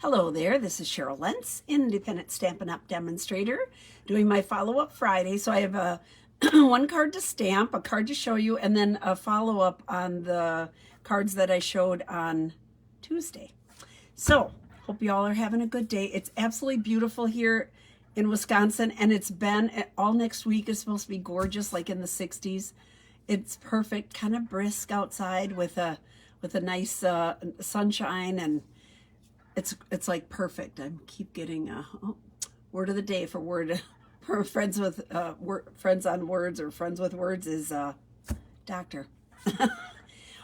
Hello there, this is Cheryl Lentz, Independent Stampin' Up! Demonstrator, doing my follow-up Friday. So I have a one card to stamp, a card to show you, and then a follow-up on the cards that I showed on Tuesday. So, hope you all are having a good day. It's absolutely beautiful here in Wisconsin, and it's been, all next week is supposed to be gorgeous, like in the 60s. It's perfect, kind of brisk outside with a nice sunshine, and it's like perfect. I keep getting word of the day for friends with friends on words, or friends with words is doctor.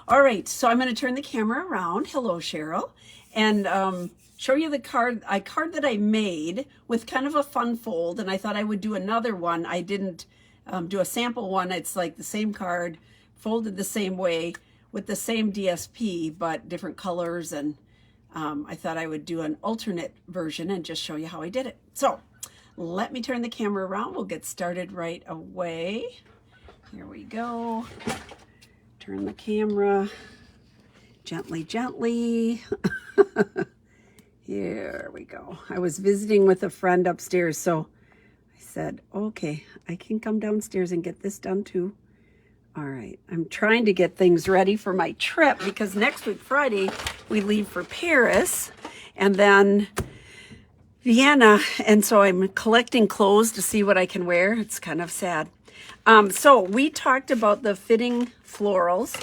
All right, so I'm going to turn the camera around. Hello, Cheryl, and show you the card that I made with kind of a fun fold. And I thought I would do another one. I didn't do a sample one. It's like the same card folded the same way with the same DSP but different colors, and I thought I would do an alternate version and just show you how I did it. So let me turn the camera around. We'll get started right away. Here we go. Turn the camera gently, gently. Here we go. I was visiting with a friend upstairs, so I said, okay, I can come downstairs and get this done too. All right, I'm trying to get things ready for my trip because next week, Friday, we leave for Paris and then Vienna. And so I'm collecting clothes to see what I can wear. It's kind of sad. So we talked about the fitting florals.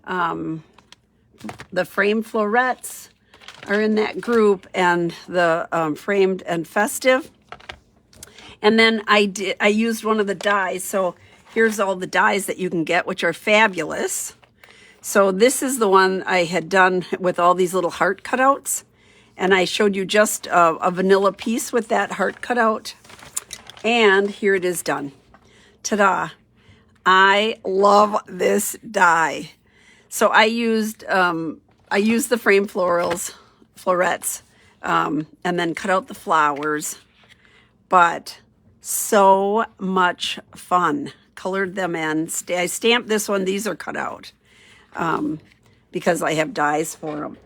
The framed florets are in that group, and the framed and festive. And then I used one of the dies. So here's all the dies that you can get, which are fabulous. So this is the one I had done with all these little heart cutouts. And I showed you just a vanilla piece with that heart cutout. And here it is done. Ta-da. I love this die. So I used the frame florets, and then cut out the flowers. But so much fun. Colored them in. I stamped this one. These are cut out because I have dies for them.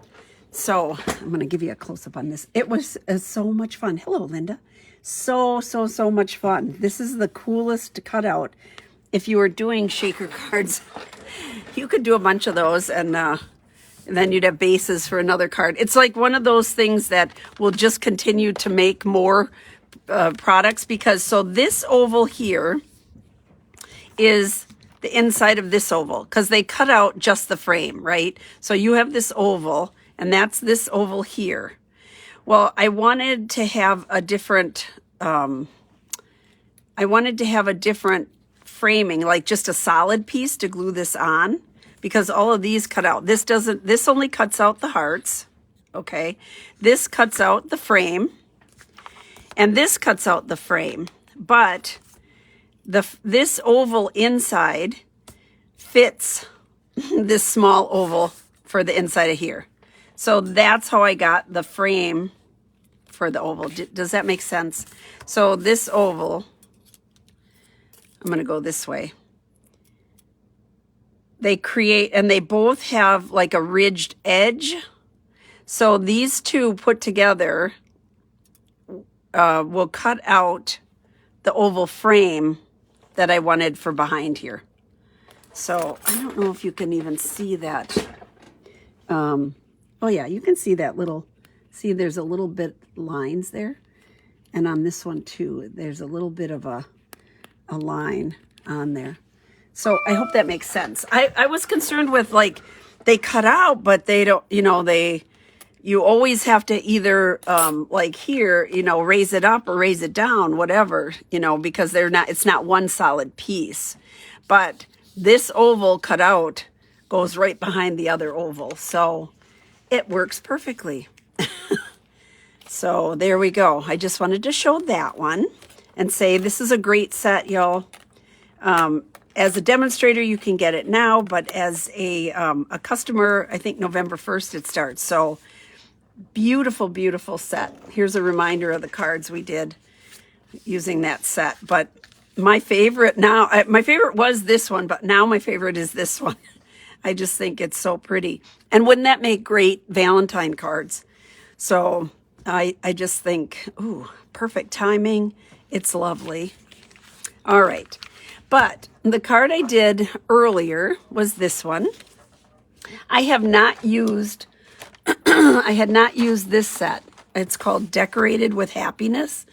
So I'm going to give you a close-up on this. It was so much fun. Hello, Linda. So much fun. This is the coolest cutout. If you were doing shaker cards, you could do a bunch of those, and then you'd have bases for another card. It's like one of those things that will just continue to make more products, because so this oval here is the inside of this oval, because they cut out just the frame, right? So you have this oval, and that's this oval here. Well, I wanted to have a different framing, like just a solid piece to glue this on, because all of these cut out. This only cuts out the hearts, okay? This cuts out the frame, and this cuts out the frame, but this oval inside fits this small oval for the inside of here. So that's how I got the frame for the oval. Does that make sense? So this oval, I'm going to go this way. They create, and they both have like a ridged edge. So these two put together will cut out the oval frame that I wanted for behind here. So I don't know if you can even see that. Oh yeah, you can see that little, see there's a little bit lines there. And on this one too, there's a little bit of a line on there. So I hope that makes sense. I was concerned with, like, they cut out, but they don't, you always have to either, like here, raise it up or raise it down, whatever, because it's not one solid piece. But this oval cut out goes right behind the other oval. So it works perfectly. So there we go. I just wanted to show that one and say this is a great set, y'all. As a demonstrator, you can get it now, but as a customer, I think November 1st it starts. So beautiful, beautiful set. Here's a reminder of the cards we did using that set. But my favorite now, my favorite was this one, but now my favorite is this one. I just think it's so pretty. And wouldn't that make great Valentine cards? So I just think, ooh, perfect timing. It's lovely. All right. But the card I did earlier was this one. I have not used, I had not used this set. It's called Decorated with Happiness.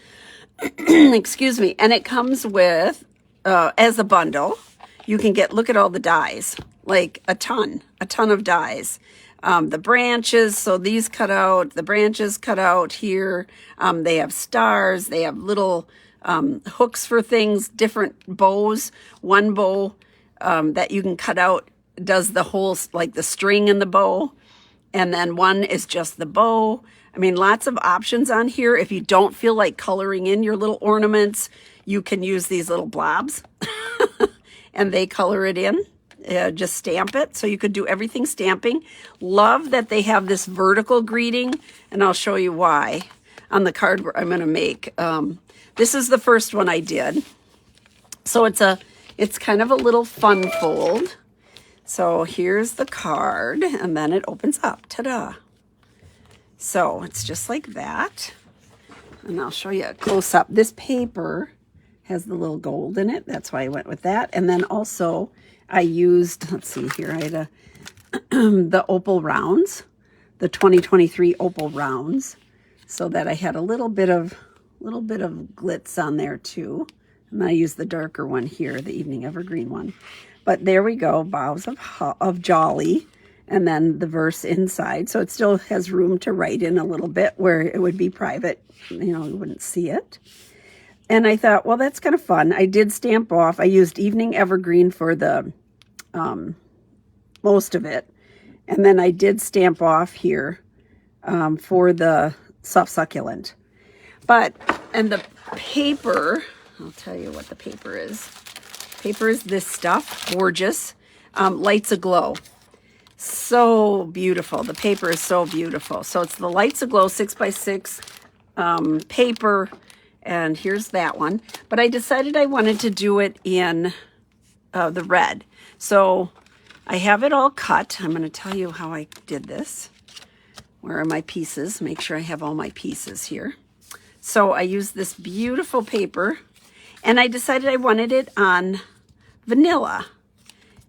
Excuse me. And it comes with, as a bundle, you can get, look at all the dies, like a ton of dies. The branches, so these cut out, the branches cut out here. They have stars, they have little hooks for things, different bows. One bow that you can cut out does the whole, like the string in the bow. And then one is just the bow. I mean, lots of options on here. If you don't feel like coloring in your little ornaments, you can use these little blobs and they color it in. Just stamp it. So you could do everything stamping. Love that they have this vertical greeting, and I'll show you why on the card where I'm going to make. This is the first one I did. So it's kind of a little fun fold. So here's the card, and then it opens up. Ta-da! So it's just like that. And I'll show you a close-up. This paper has the little gold in it. That's why I went with that. And then also I used, let's see here, I had the opal rounds, the 2023 opal rounds, so that I had a little bit of glitz on there too. And then I used the darker one here, the Evening Evergreen one. But there we go, Boughs of Jolly, and then the verse inside. So it still has room to write in a little bit where it would be private, you know, you wouldn't see it. And I thought, well, that's kind of fun. I did stamp off. I used Evening Evergreen for the most of it. And then I did stamp off here for the Soft Succulent. And the paper, I'll tell you what the paper is. Paper is this stuff, gorgeous, Lights Aglow. So beautiful. The paper is so beautiful. So it's the Lights Aglow 6x6 paper. And here's that one. But I decided I wanted to do it in the red. So I have it all cut. I'm going to tell you how I did this. Where are my pieces? Make sure I have all my pieces here. So I used this beautiful paper. And I decided I wanted it on vanilla.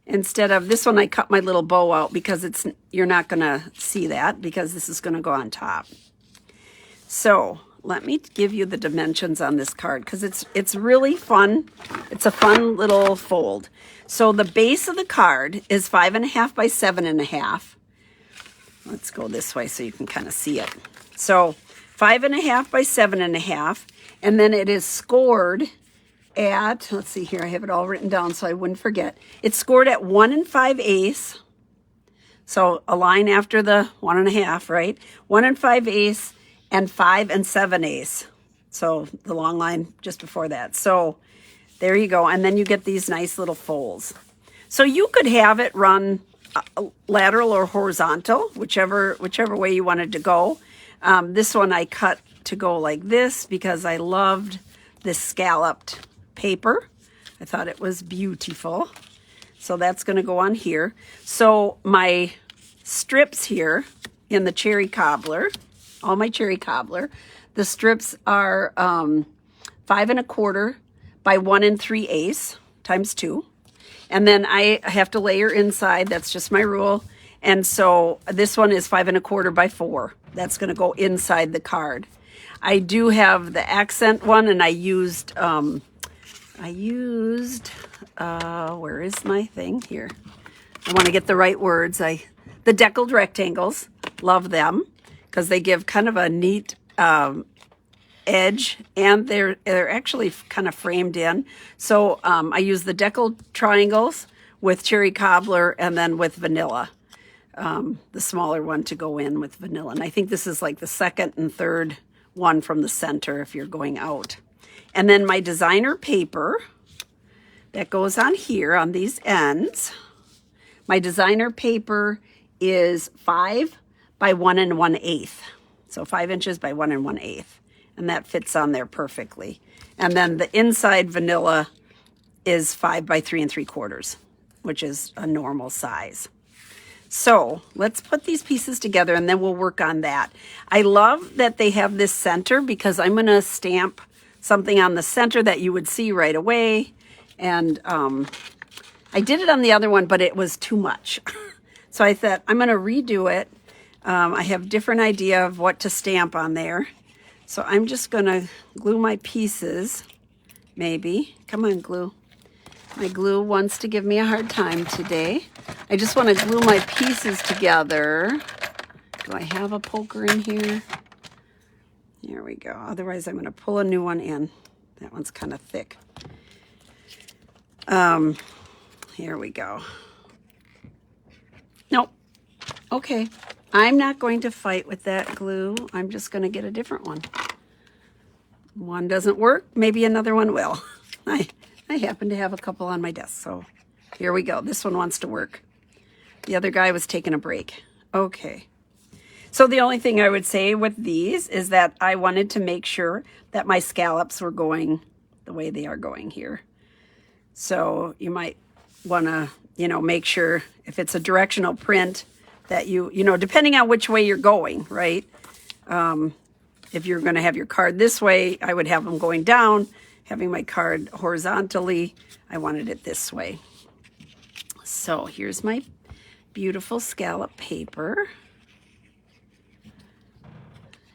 Instead of this one, I cut my little bow out because you're not going to see that because this is going to go on top. So let me give you the dimensions on this card because it's really fun. It's a fun little fold. So the base of the card is 5.5 by 7.5. Let's go this way so you can kind of see it. So 5.5 by 7.5, and then it is scored at, let's see here, I have it all written down so I wouldn't forget. It's scored at 1 5/8. So a line after the 1.5, right? 1 5/8. And 5 7/8. So the long line just before that. So there you go. And then you get these nice little folds. So you could have it run lateral or horizontal, whichever way you wanted to go. This one I cut to go like this because I loved this scalloped paper. I thought it was beautiful. So that's going to go on here. So my strips here in the cherry cobbler, all my cherry cobbler, the strips are 5 1/4 by 1 3/8 times 2. And then I have to layer inside. That's just my rule. And so this one is 5 1/4 by 4. That's going to go inside the card. I do have the accent one, and I used where is my thing here? I want to get the right words. The deckled rectangles, love them, because they give kind of a neat edge, and they're actually kind of framed in. So I use the deckled triangles with cherry cobbler and then with vanilla, the smaller one to go in with vanilla. And I think this is like the second and third one from the center if you're going out. And then my designer paper that goes on here on these ends. My designer paper is 5 by 1 1/8. So 5 inches by 1 1/8. And that fits on there perfectly. And then the inside vanilla is 5 by 3 3/4, which is a normal size. So let's put these pieces together and then we'll work on that. I love that they have this center because I'm going to stamp something on the center that you would see right away. And I did it on the other one, but it was too much. So I thought I'm going to redo it. I have a different idea of what to stamp on there. So I'm just going to glue my pieces, maybe. Come on, glue. My glue wants to give me a hard time today. I just want to glue my pieces together. Do I have a poker in here? Here we go. Otherwise, I'm going to pull a new one in. That one's kind of thick. Here we go. Nope. Okay. I'm not going to fight with that glue. I'm just going to get a different one. One doesn't work. Maybe another one will. I happen to have a couple on my desk, so here we go. This one wants to work. The other guy was taking a break. Okay. So the only thing I would say with these is that I wanted to make sure that my scallops were going the way they are going here. So you might want to, make sure if it's a directional print that depending on which way you're going, right? If you're going to have your card this way, I would have them going down. Having my card horizontally, I wanted it this way. So here's my beautiful scallop paper.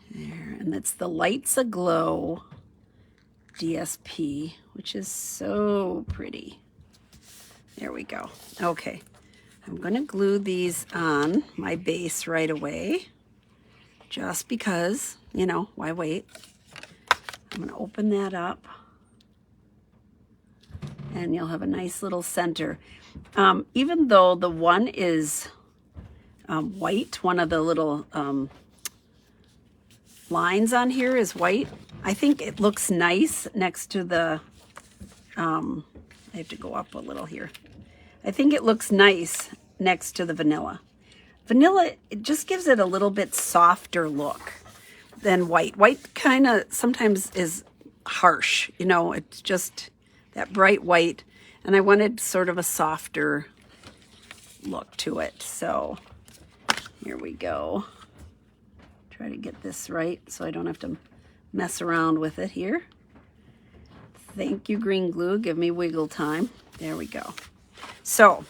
There, and that's the Lights Aglow DSP, which is so pretty. There we go. Okay, I'm going to glue these on my base right away, just because, why wait? I'm going to open that up, and you'll have a nice little center. Even though the one is white, one of the little lines on here is white, I think it looks nice next to the, I have to go up a little here. I think it looks nice next to the vanilla. Vanilla, it just gives it a little bit softer look than white. White kind of sometimes is harsh, it's just that bright white. And I wanted sort of a softer look to it. So here we go. Try to get this right so I don't have to mess around with it here. Thank you, green glue. Give me wiggle time. There we go. So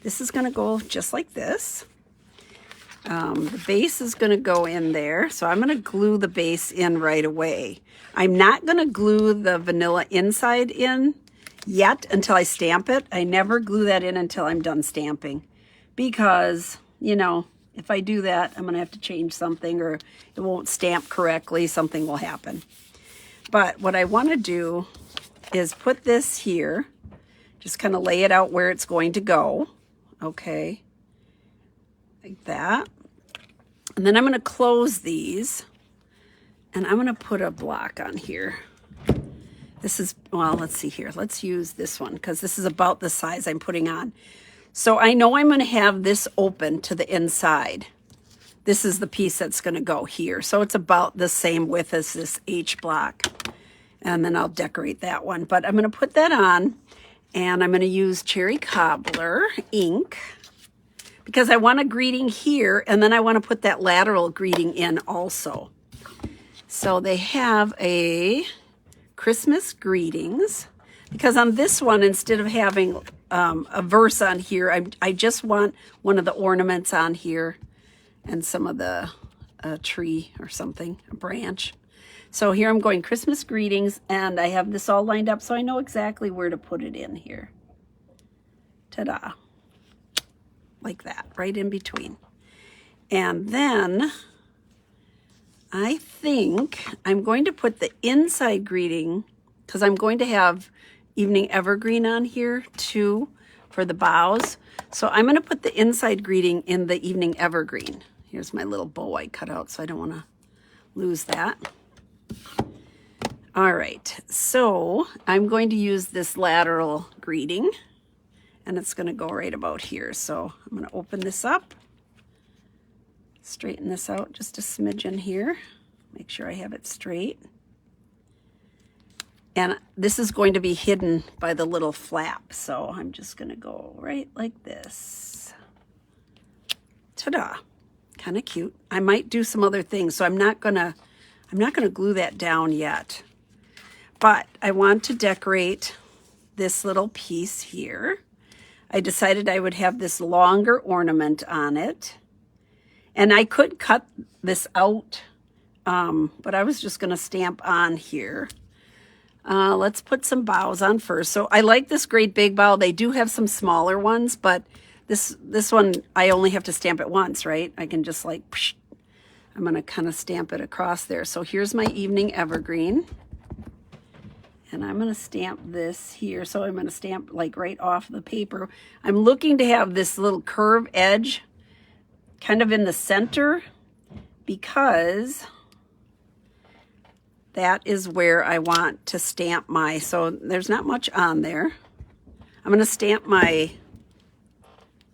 this is going to go just like this. The base is going to go in there. So I'm going to glue the base in right away. I'm not going to glue the vanilla inside in yet until I stamp it. I never glue that in until I'm done stamping because, if I do that, I'm going to have to change something or it won't stamp correctly. Something will happen. But what I want to do is put this here, just kind of lay it out where it's going to go. Okay, like that. And then I'm going to close these and I'm going to put a block on here. This is, well, let's see here. Let's use this one because this is about the size I'm putting on. So I know I'm going to have this open to the inside. This is the piece that's going to go here. So it's about the same width as this H block. And then I'll decorate that one. But I'm going to put that on and I'm going to use Cherry Cobbler ink because I want a greeting here and then I want to put that lateral greeting in also. So they have a Christmas greetings because on this one, instead of having a verse on here, I just want one of the ornaments on here and some of the tree or something, a branch. So here I'm going Christmas greetings and I have this all lined up so I know exactly where to put it in here. Ta-da. Like that, right in between. And then I think I'm going to put the inside greeting because I'm going to have Evening Evergreen on here too for the bows. So I'm going to put the inside greeting in the Evening Evergreen. Here's my little bow I cut out so I don't want to lose that. All right, so I'm going to use this lateral greeting and it's going to go right about here. So I'm going to open this up, straighten this out just a smidgen here, make sure I have it straight. And this is going to be hidden by the little flap. So I'm just going to go right like this. Ta-da. Kind of cute. I might do some other things, so I'm not gonna glue that down yet. But I want to decorate this little piece here. I decided I would have this longer ornament on it. And I could cut this out, but I was just going to stamp on here. Let's put some bows on first. So I like this great big bow. They do have some smaller ones, but this one, I only have to stamp it once, right? I can just like, psh, I'm going to kind of stamp it across there. So here's my evening evergreen. And I'm going to stamp this here. So I'm going to stamp like right off the paper. I'm looking to have this little curve edge kind of in the center because that is where I want to stamp my, so there's not much on there. I'm going to stamp my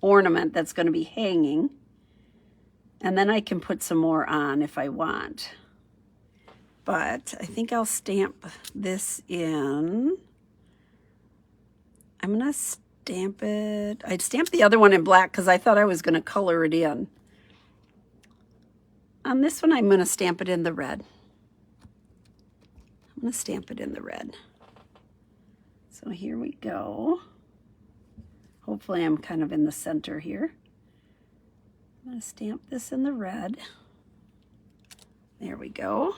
ornament that's going to be hanging, and then I can put some more on if I want. But I think I'll stamp this in. I'm going to stamp it. I'd stamp the other one in black because I thought I was going to color it in. On this one, I'm going to stamp it in the red. I'm going to stamp it in the red. So here we go. Hopefully I'm kind of in the center here. I'm going to stamp this in the red. There we go.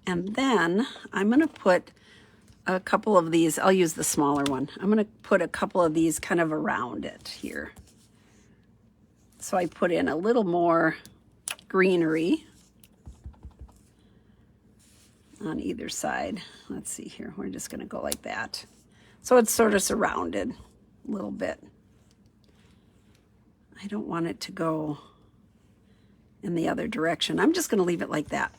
And then I'm going to put a couple of these. I'll use the smaller one. I'm going to put a couple of these kind of around it here. So I put in a little more greenery on either side. Let's see here. We're just going to go like that. So it's sort of surrounded a little bit. I don't want it to go in the other direction. I'm just going to leave it like that.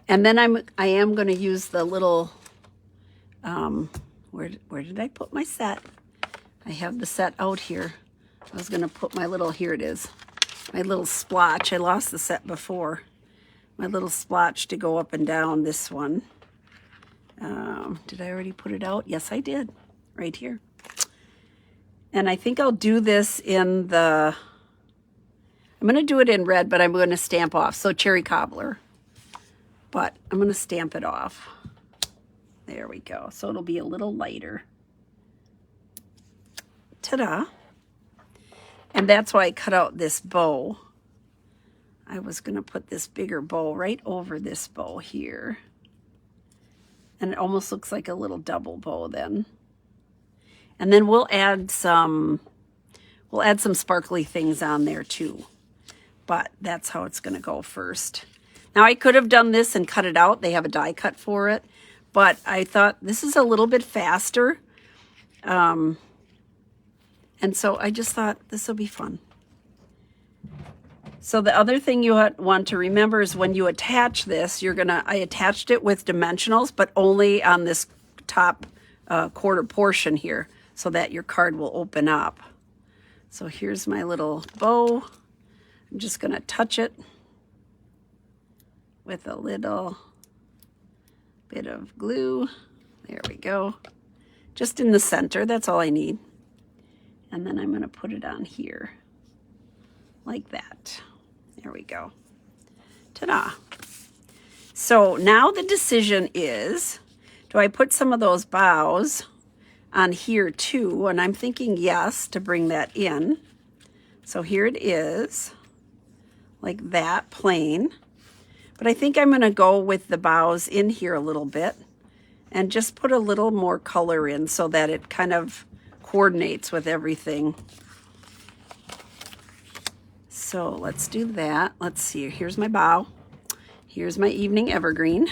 And then I am going to use the little, where did I put my set? I have the set out here. I was going to put my little, here it is, my little splotch. I lost the set before. My little splotch to go up and down this one. Did I already put it out? Yes, I did. Right here. And I think I'll do this in the, I'm going to do it in red, but I'm going to stamp off. So cherry cobbler. But I'm going to stamp it off. There we go. So it'll be a little lighter. Ta-da. And that's why I cut out this bow. I was going to put this bigger bow right over this bow here. And it almost looks like a little double bow then. And then we'll add some sparkly things on there too. But that's how it's going to go first. Now I could have done this and cut it out. They have a die cut for it. But I thought this is a little bit faster. And so I just thought this will be fun. So the other thing you want to remember is when you attach this, I attached it with dimensionals, but only on this top quarter portion here so that your card will open up. So here's my little bow. I'm just going to touch it with a little bit of glue. There we go. Just in the center, that's all I need. And then I'm going to put it on here like that. There we go. Ta-da. So now the decision is, do I put some of those bows on here too? And I'm thinking yes, to bring that in. So here it is, like that, plain. But I think I'm going to go with the bows in here a little bit and just put a little more color in so that it kind of coordinates with everything. So let's do that. Let's see. Here's my bow. Here's my evening evergreen.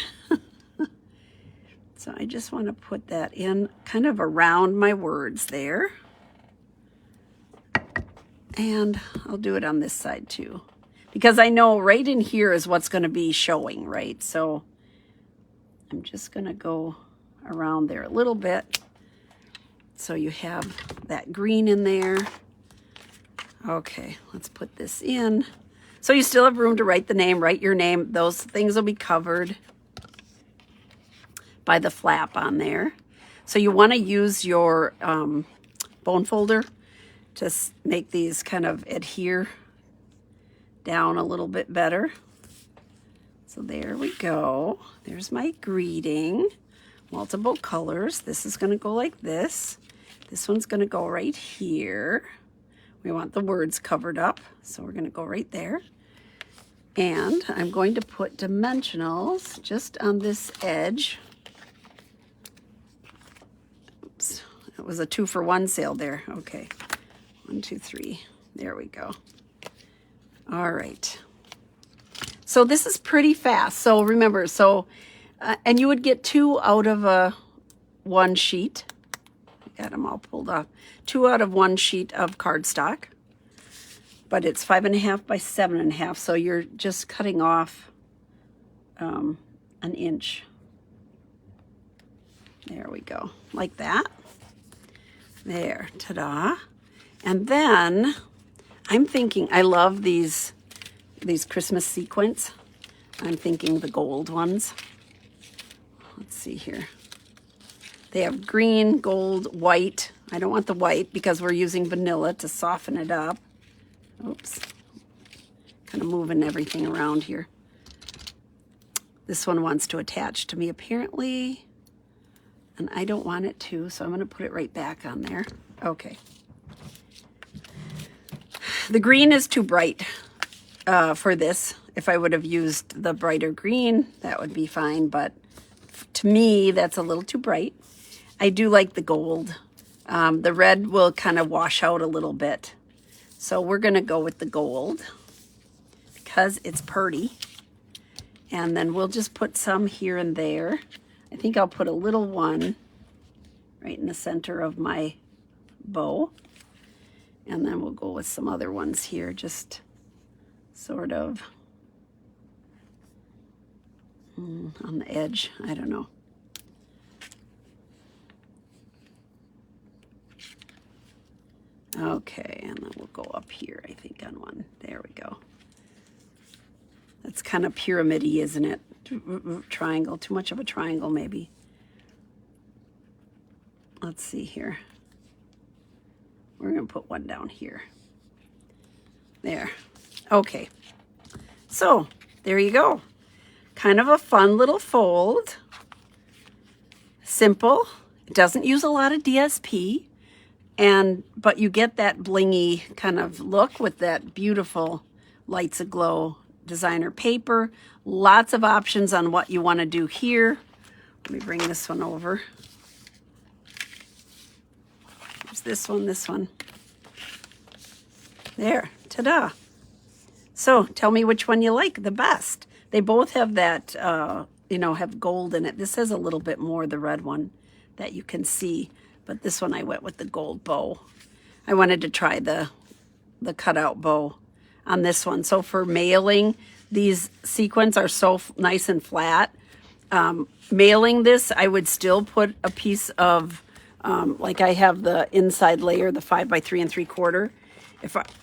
So I just want to put that in kind of around my words there. And I'll do it on this side too. Because I know right in here is what's going to be showing, right? So I'm just going to go around there a little bit. So you have that green in there. Okay, let's put this in. So you still have room to write the name, write your name. Those things will be covered by the flap on there. So you want to use your bone folder to make these kind of adhere down a little bit better. So there we go. There's my greeting. Multiple colors. This is going to go like this. This one's going to go right here. We want the words covered up, so we're going to go right there. And I'm going to put dimensionals just on this edge. Oops, it was a 2-for-1 sale there. Okay, 1, 2, 3. There we go. All right. So this is pretty fast. So remember, and you would get 2 out of one sheet. I got them all pulled off. 2 out of 1 sheet of cardstock. But it's 5.5 by 7.5, so you're just cutting off an inch. There we go, like that. There, ta-da. And then I'm thinking, I love these Christmas sequins. I'm thinking the gold ones. Let's see here. They have green, gold, white. I don't want the white because we're using vanilla to soften it up. Oops. Kind of moving everything around here. This one wants to attach to me apparently. And I don't want it to, so I'm going to put it right back on there. Okay. The green is too bright for this. If I would have used the brighter green, that would be fine. But to me, that's a little too bright. I do like the gold. The red will kind of wash out a little bit. So we're going to go with the gold because it's pretty. And then we'll just put some here and there. I think I'll put a little one right in the center of my bow. And then we'll go with some other ones here, just sort of on the edge. I don't know. Okay, and then we'll go up here, I think, on one. There we go. That's kind of pyramid-y, isn't it? Triangle, too much of a triangle, maybe. Let's see here. We're going to put one down here. There. Okay. So, there you go. Kind of a fun little fold. Simple. It doesn't use a lot of DSP. But you get that blingy kind of look with that beautiful Lights Aglow designer paper. Lots of options on what you want to do here. Let me bring this one over. There's this one. There, ta-da. So tell me which one you like the best. They both have that, have gold in it. This has a little bit more, the red one, that you can see. But this one I went with the gold bow. I wanted to try the cutout bow on this one. So for mailing, these sequins are so nice and flat. Mailing this, I would still put a piece of, like I have the inside layer, the 5 by 3 3/4.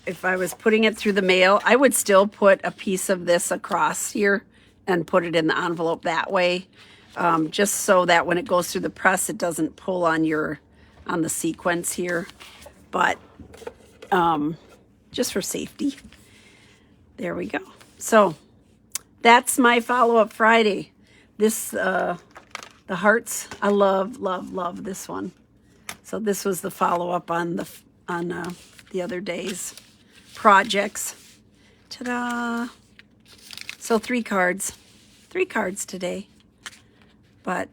If I was putting it through the mail, I would still put a piece of this across here and put it in the envelope that way. Just so that when it goes through the press, it doesn't pull on the sequence here, but just for safety. There we go. So that's my follow-up Friday. This, the hearts, I love this one. So this was the follow-up on the other day's projects. Ta-da! So 3 cards today. But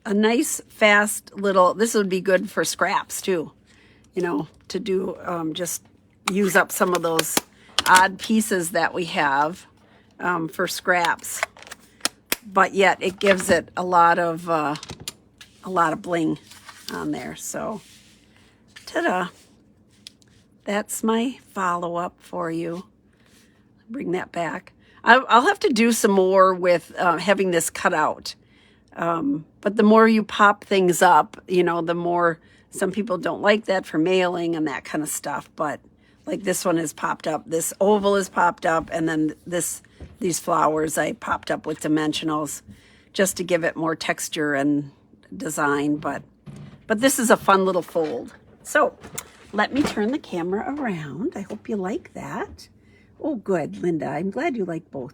a nice, fast little, this would be good for scraps too, to do, just use up some of those odd pieces that we have for scraps. But yet it gives it a lot of bling on there. So, ta-da. That's my follow-up for you. Bring that back. I'll have to do some more with having this cut out. But the more you pop things up, the more, some people don't like that for mailing and that kind of stuff. But like this one is popped up, this oval is popped up, and then these flowers I popped up with dimensionals just to give it more texture and design. But this is a fun little fold. So let me turn the camera around. I hope you like that. Oh, good, Linda. I'm glad you like both.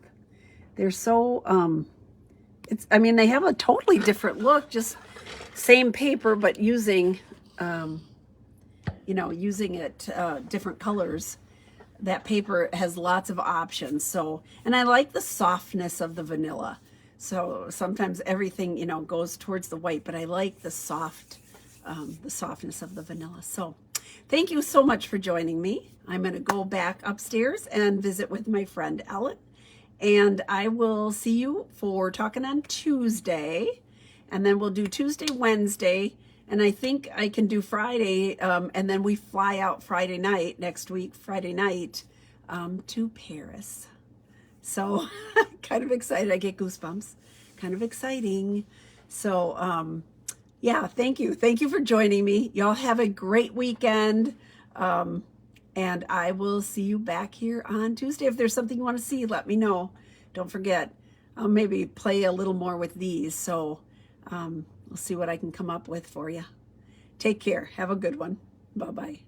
They're so, I mean, they have a totally different look, just same paper, but using, using it, different colors. That paper has lots of options. So, and I like the softness of the vanilla. So sometimes everything, goes towards the white, but I like the softness of the vanilla. So thank you so much for joining me. I'm going to go back upstairs and visit with my friend Ellen. And I will see you for talking on Tuesday. And then we'll do Tuesday, Wednesday. And I think I can do Friday. And then we fly out Friday night, next week, Friday night, to Paris. So kind of excited. I get goosebumps. Kind of exciting. So, yeah, thank you. Thank you for joining me. Y'all have a great weekend. And I will see you back here on Tuesday. If there's something you want to see, let me know. Don't forget, I'll maybe play a little more with these. So we'll see what I can come up with for you. Take care. Have a good one. Bye-bye.